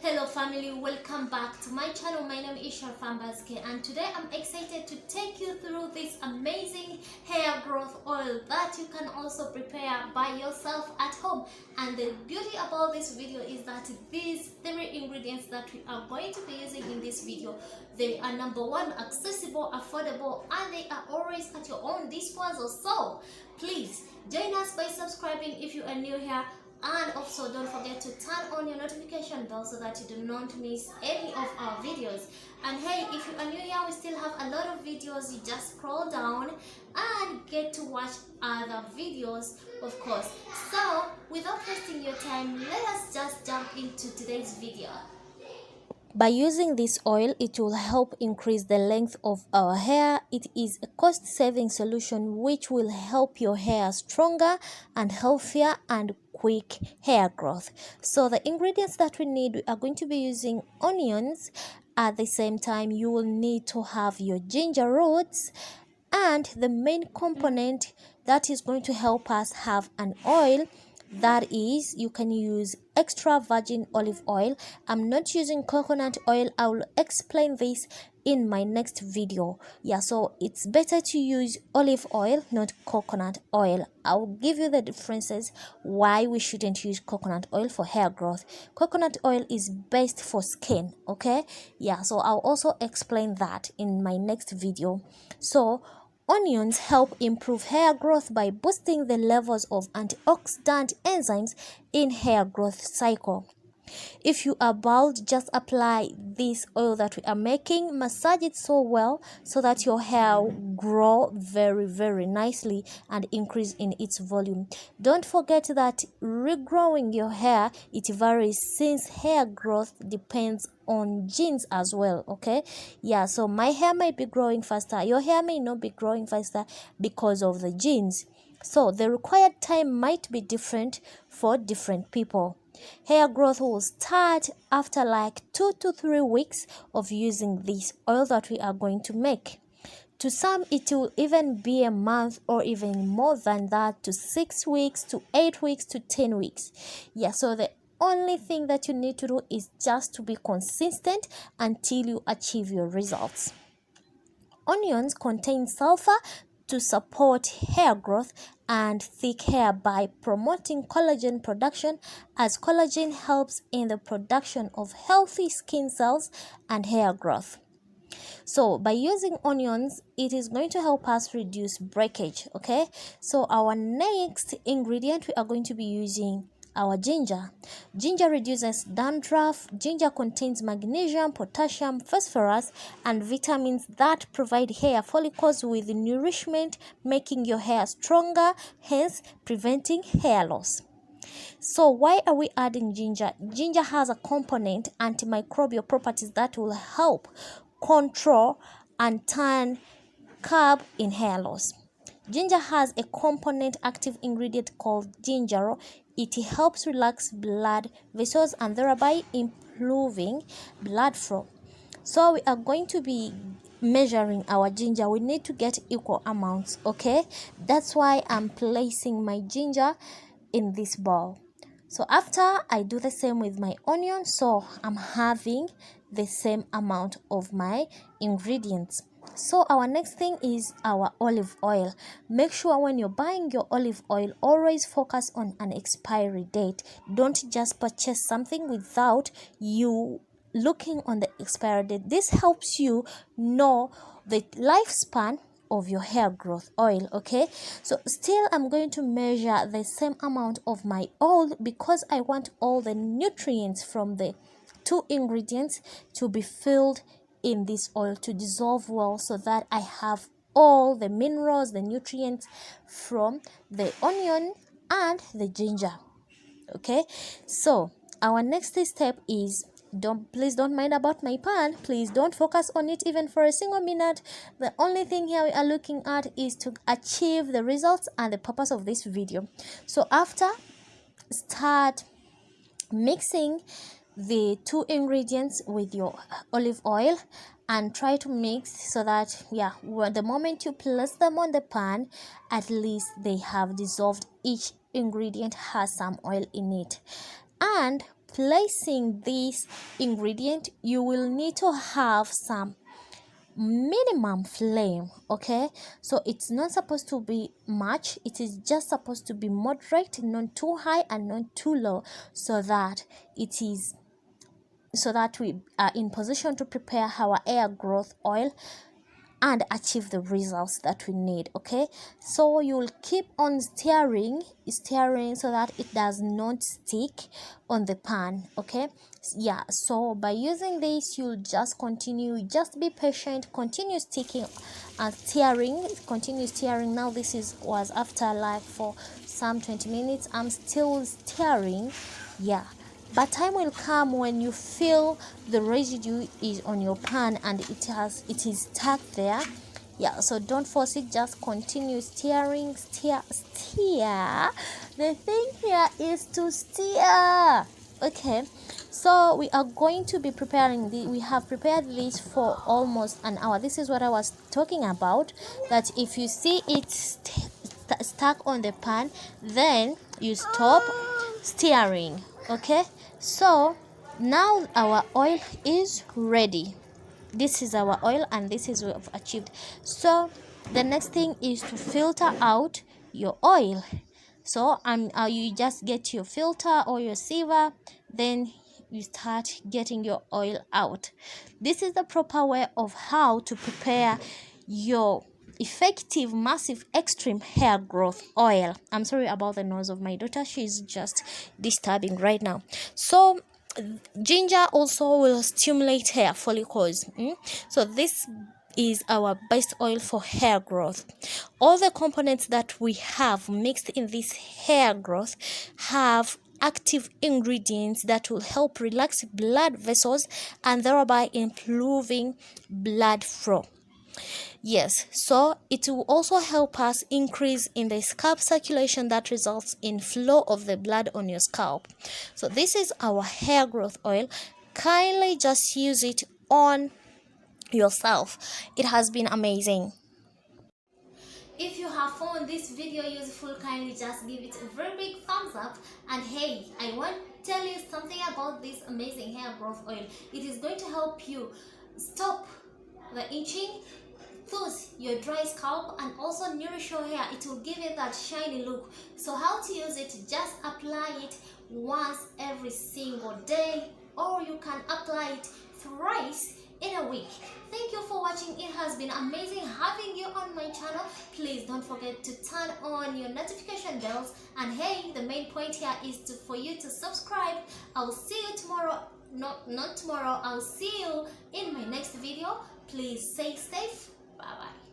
Hello family, welcome back to my channel. My name is Sharifah and today I'm excited to take you through this amazing hair growth oil that you can also prepare by yourself at home. And the beauty about this video is that these three ingredients that we are going to be using in this video, they are number one, accessible, affordable, and they are always at your own disposal. So please join us by subscribing if you are new here. And also don't forget to turn on your notification bell so that you do not miss any of our videos. And hey, if you are new here, we still have a lot of videos. You just scroll down and get to watch other videos, of course. So without wasting your time, let us just jump into today's video. By using this oil, it will help increase the length of our hair. It is a cost-saving solution which will help your hair stronger and healthier and quick hair growth. So the ingredients that we need, we are going to be using onions. At the same time, you will need to have your ginger roots, and the main component that is going to help us have an oil, that is, you can use extra virgin olive oil. I'm not using coconut oil. I will explain this in my next video. So it's better to use olive oil, not coconut oil. I'll give you the differences why we shouldn't use coconut oil for hair growth. Coconut oil is best for skin, okay? So I'll also explain that in my next video. So onions help improve hair growth by boosting the levels of antioxidant enzymes in hair growth cycle. If you are bald, just apply this oil that we are making, massage it so well so that your hair will grow very nicely and increase in its volume. Don't forget that regrowing your hair, it varies since hair growth depends on genes as well, okay? So my hair might be growing faster, your hair may not be growing faster because of the genes. So the required time might be different for different people. Hair growth will start after like 2 to 3 weeks of using this oil that we are going to make. To some, it will even be a month or even more than that, to 6 weeks, to 8 weeks, to 10 weeks. So the only thing that you need to do is just to be consistent until you achieve your results. Onions contain sulfur to support hair growth and thick hair by promoting collagen production, as collagen helps in the production of healthy skin cells and hair growth. So by using onions, it is going to help us reduce breakage, okay? So our next ingredient, we are going to be using our ginger. Ginger reduces dandruff. Ginger contains magnesium, potassium, phosphorus, and vitamins that provide hair follicles with nourishment, making your hair stronger, hence preventing hair loss. So why are we adding ginger? Ginger has a component antimicrobial properties that will help control and turn curb in hair loss. Ginger has a component active ingredient called gingerol. It helps relax blood vessels and thereby improving blood flow. So we are going to be measuring our ginger. We need to get equal amounts, okay? That's why I'm placing my ginger in this bowl. So after I do the same with my onion, so I'm having the same amount of my ingredients. So our next thing is our olive oil. Make sure when you're buying your olive oil, always focus on an expiry date. Don't just purchase something without you looking on the expiry date. This helps you know the lifespan of your hair growth oil, okay? So still I'm going to measure the same amount of my oil because I want all the nutrients from the 2 ingredients to be filled in this oil, to dissolve well, so that I have all the minerals, the nutrients from the onion and the ginger, okay? So our next step is, please don't mind about my pan. Please don't focus on it even for a single minute. The only thing here we are looking at is to achieve the results and the purpose of this video. So after, start mixing the 2 ingredients with your olive oil and try to mix so that the moment you place them on the pan, at least they have dissolved. Each ingredient has some oil in it. And placing this ingredient, you will need to have some minimum flame. Okay, so it's not supposed to be much, it is just supposed to be moderate, not too high and not too low, so that we are in position to prepare our hair growth oil and achieve the results that we need. Okay, so you'll keep on stirring so that it does not stick on the pan. Okay, yeah, so by using this, you'll just just be patient, continue sticking and continue stirring. Now this was after like for some 20 minutes, I'm still stirring. Yeah, but time will come when you feel the residue is on your pan and it is stuck there. Yeah, so don't force it, just continue stirring. Stir. The thing here is to stir. Okay, so we are going to be preparing we have prepared this for almost an hour. This is what I was talking about, that if you see it stuck on the pan, then you stop stirring. Okay, so now our oil is ready. This is our oil and this is what we've achieved. So the next thing is to filter out your oil. So you just get your filter or your sieve, then you start getting your oil out. This is the proper way of how to prepare your effective, massive, extreme hair growth oil. I'm sorry about the noise of my daughter, she's just disturbing right now. So ginger also will stimulate hair follicles. So this is our best oil for hair growth. All the components that we have mixed in this hair growth have active ingredients that will help relax blood vessels and thereby improving blood flow. Yes, so it will also help us increase in the scalp circulation that results in flow of the blood on your scalp. So this is our hair growth oil. Kindly just use it on yourself. It has been amazing. If you have found this video useful, kindly just give it a very big thumbs up. And hey, I want to tell you something about this amazing hair growth oil. It is going to help you stop the itching, soothe your dry scalp, and also nourish your hair. It will give it that shiny look. So how to use it? Just apply it once every single day, or you can apply it thrice in a week. Thank you for watching. It has been amazing having you on my channel. Please don't forget to turn on your notification bells, and hey, the main point here is for you to subscribe. I'll see you tomorrow. Not tomorrow, I'll see you in my next video. Please stay safe. Bye bye.